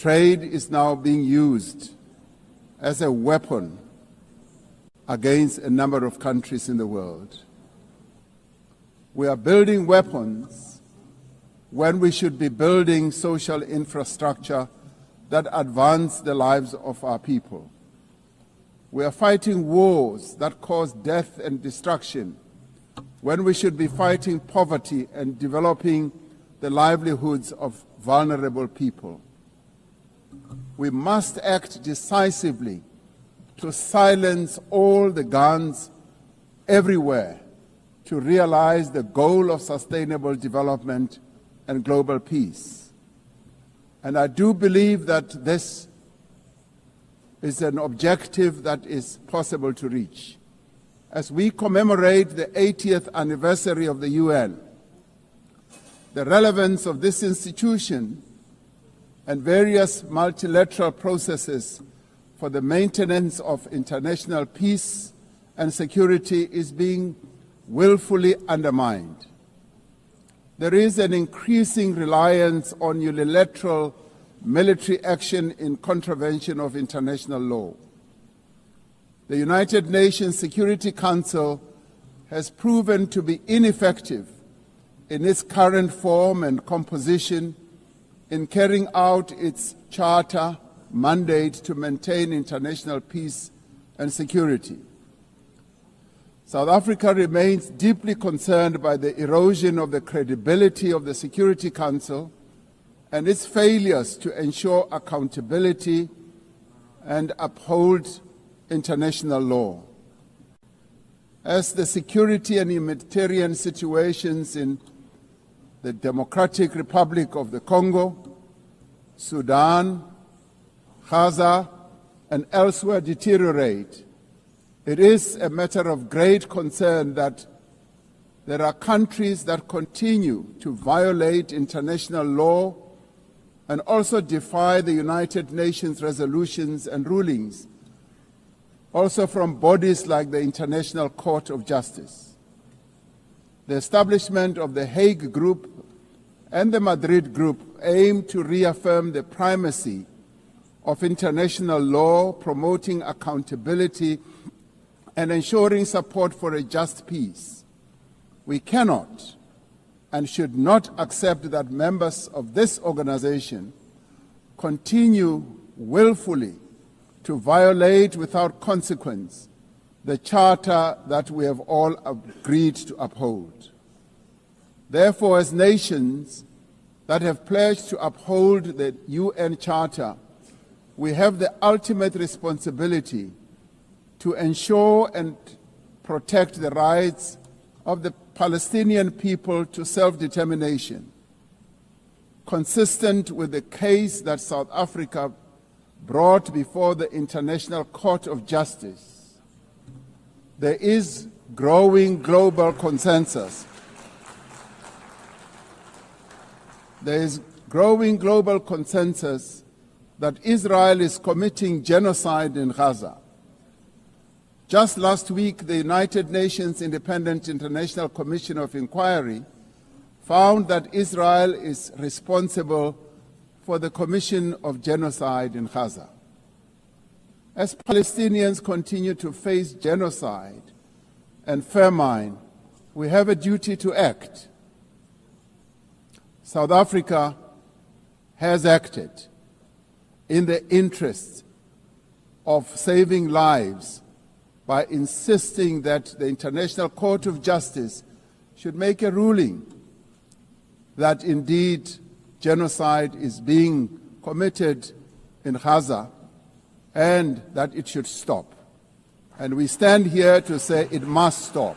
trade is now being used as a weapon against a number of countries in the world. We are building weapons when we should be building social infrastructure that advance the lives of our people. We are fighting wars that cause death and destruction when we should be fighting poverty and developing the livelihoods of vulnerable people. We must act decisively to silence all the guns everywhere to realize the goal of sustainable development and global peace. And I do believe that this is an objective that is possible to reach. As we commemorate the 80th anniversary of the UN, the relevance of this institution and various multilateral processes for the maintenance of international peace and security is being willfully undermined. There is an increasing reliance on unilateral military action in contravention of international law. The United Nations Security Council has proven to be ineffective in its current form and composition in carrying out its charter mandate to maintain international peace and security. South Africa remains deeply concerned by the erosion of the credibility of the Security Council and its failures to ensure accountability and uphold international law. As the security and humanitarian situations in the Democratic Republic of the Congo, Sudan, Gaza, and elsewhere deteriorate, it is a matter of great concern that there are countries that continue to violate international law and also defy the United Nations resolutions and rulings, also from bodies like the International Court of Justice. The establishment of the Hague Group and the Madrid Group aim to reaffirm the primacy of international law, promoting accountability and ensuring support for a just peace. We cannot and should not accept that members of this organization continue willfully to violate without consequence the charter that we have all agreed to uphold. Therefore, as nations that have pledged to uphold the UN Charter, we have the ultimate responsibility to ensure and protect the rights of the Palestinian people to self-determination, consistent with the case that South Africa brought before the International Court of Justice. There is growing global consensus. There is growing global consensus that Israel is committing genocide in Gaza. Just last week, the United Nations Independent International Commission of Inquiry found that Israel is responsible for the commission of genocide in Gaza. As Palestinians continue to face genocide and famine, we have a duty to act. South Africa has acted in the interests of saving lives by insisting that the International Court of Justice should make a ruling that indeed genocide is being committed in Gaza and that it should stop. And we stand here to say it must stop.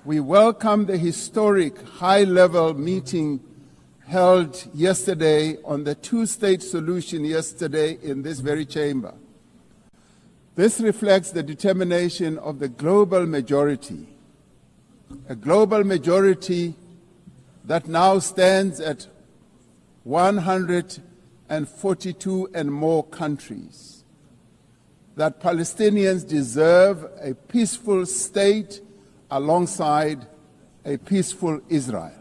We welcome the historic high-level meeting held yesterday on the two-state solution yesterday in this very chamber. This reflects the determination of the global majority, a global majority that now stands at 142 and more countries, that Palestinians deserve a peaceful state alongside a peaceful Israel.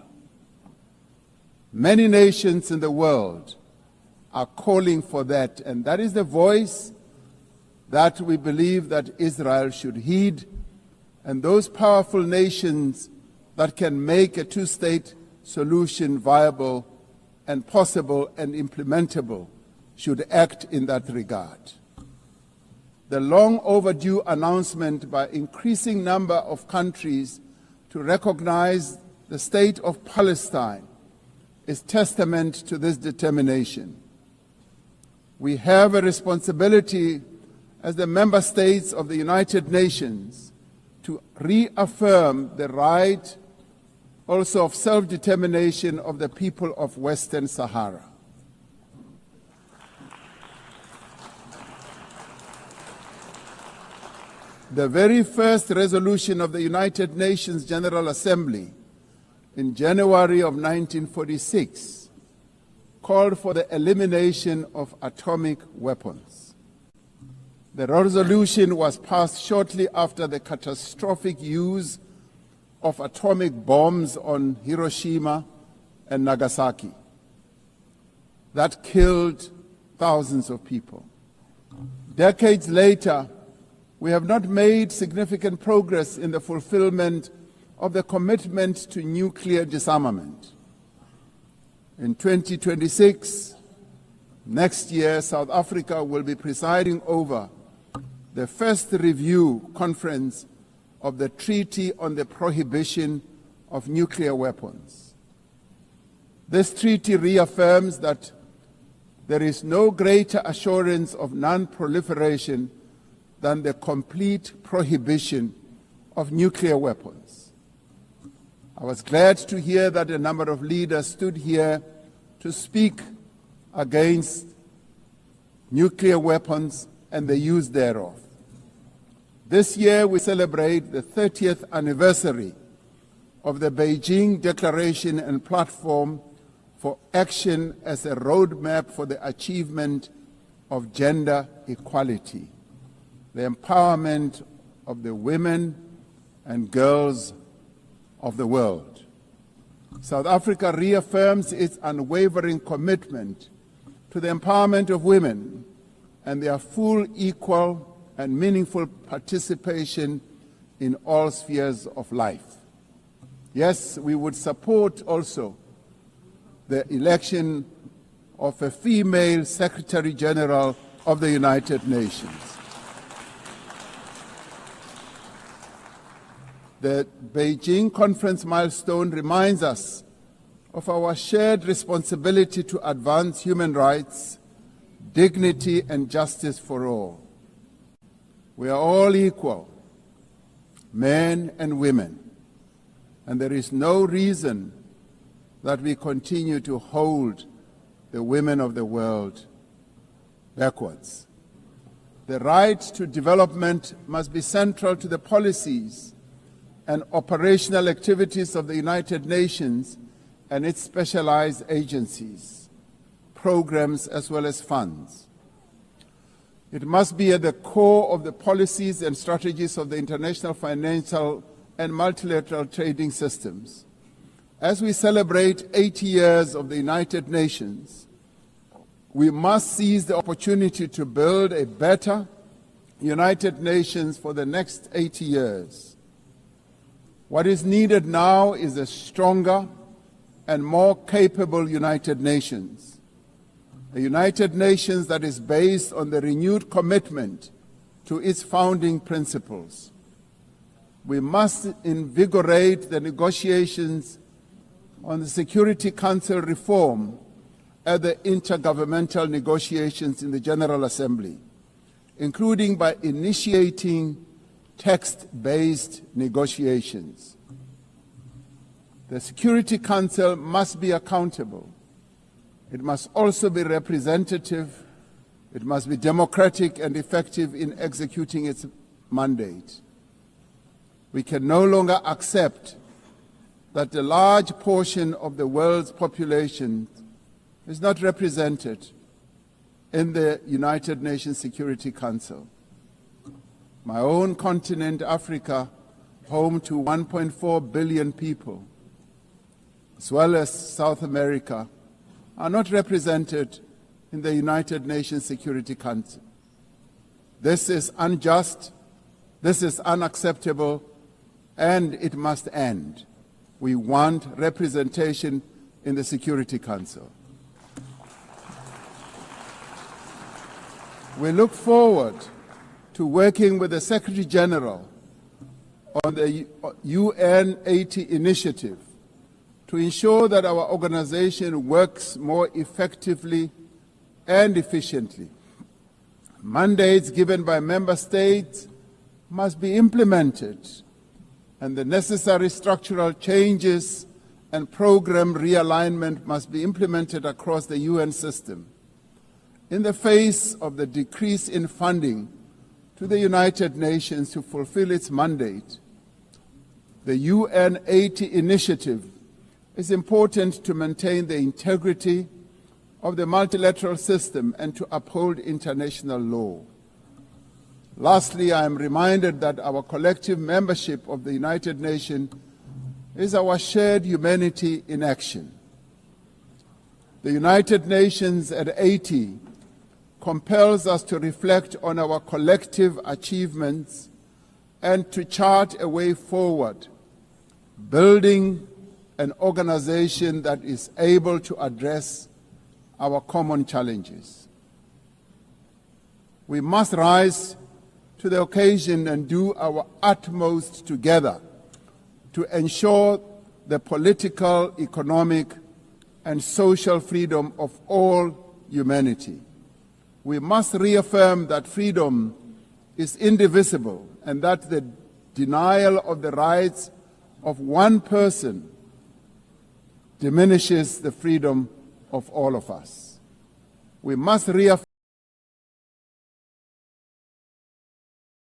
Many nations in the world are calling for that, and that is the voice that we believe that Israel should heed, and those powerful nations that can make a two-state solution viable and possible and implementable should act in that regard. The long overdue announcement by increasing number of countries to recognize the state of Palestine is testament to this determination. We have a responsibility as the member states of the United Nations to reaffirm the right also of self-determination of the people of Western Sahara. The very first resolution of the United Nations General Assembly in January of 1946 called for the elimination of atomic weapons. The resolution was passed shortly after the catastrophic use of atomic bombs on Hiroshima and Nagasaki that killed thousands of people. Decades later, we have not made significant progress in the fulfillment of the commitment to nuclear disarmament. In 2026, next year, South Africa will be presiding over the first review conference of the Treaty on the Prohibition of Nuclear Weapons. This treaty reaffirms that there is no greater assurance of non-proliferation than the complete prohibition of nuclear weapons. I was glad to hear that a number of leaders stood here to speak against nuclear weapons and the use thereof. This year we celebrate the 30th anniversary of the Beijing Declaration and Platform for Action as a roadmap for the achievement of gender equality, the empowerment of the women and girls of the world. South Africa reaffirms its unwavering commitment to the empowerment of women and their full, equal, and meaningful participation in all spheres of life. Yes, we would support also the election of a female Secretary General of the United Nations. The Beijing conference milestone reminds us of our shared responsibility to advance human rights, dignity, and justice for all. We are all equal, men and women, and there is no reason that we continue to hold the women of the world backwards. The right to development must be central to the policies and operational activities of the United Nations and its specialized agencies, programs, as well as funds. It must be at the core of the policies and strategies of the international financial and multilateral trading systems. As we celebrate 80 years of the United Nations, we must seize the opportunity to build a better United Nations for the next 80 years. What is needed now is a stronger and more capable United Nations, a United Nations that is based on the renewed commitment to its founding principles. We must invigorate the negotiations on the Security Council reform at the intergovernmental negotiations in the General Assembly, including by initiating text-based negotiations. The Security Council must be accountable. It must also be representative. It must be democratic and effective in executing its mandate. We can no longer accept that a large portion of the world's population is not represented in the United Nations Security Council. My own continent, Africa, home to 1.4 billion people, as well as South America, are not represented in the United Nations Security Council. This is unjust, this is unacceptable, and it must end. We want representation in the Security Council. We look forward to working with the Secretary General on the UN 80 initiative to ensure that our organization works more effectively and efficiently. Mandates given by member states must be implemented, and the necessary structural changes and program realignment must be implemented across the UN system. In the face of the decrease in funding to the United Nations to fulfill its mandate, the UN 80 initiative is important to maintain the integrity of the multilateral system and to uphold international law. Lastly, I am reminded that our collective membership of the United Nations is our shared humanity in action. The United Nations at 80 compels us to reflect on our collective achievements and to chart a way forward, building an organization that is able to address our common challenges. We must rise to the occasion and do our utmost together to ensure the political, economic, and social freedom of all humanity. We must reaffirm that freedom is indivisible and that the denial of the rights of one person diminishes the freedom of all of us. We must reaffirm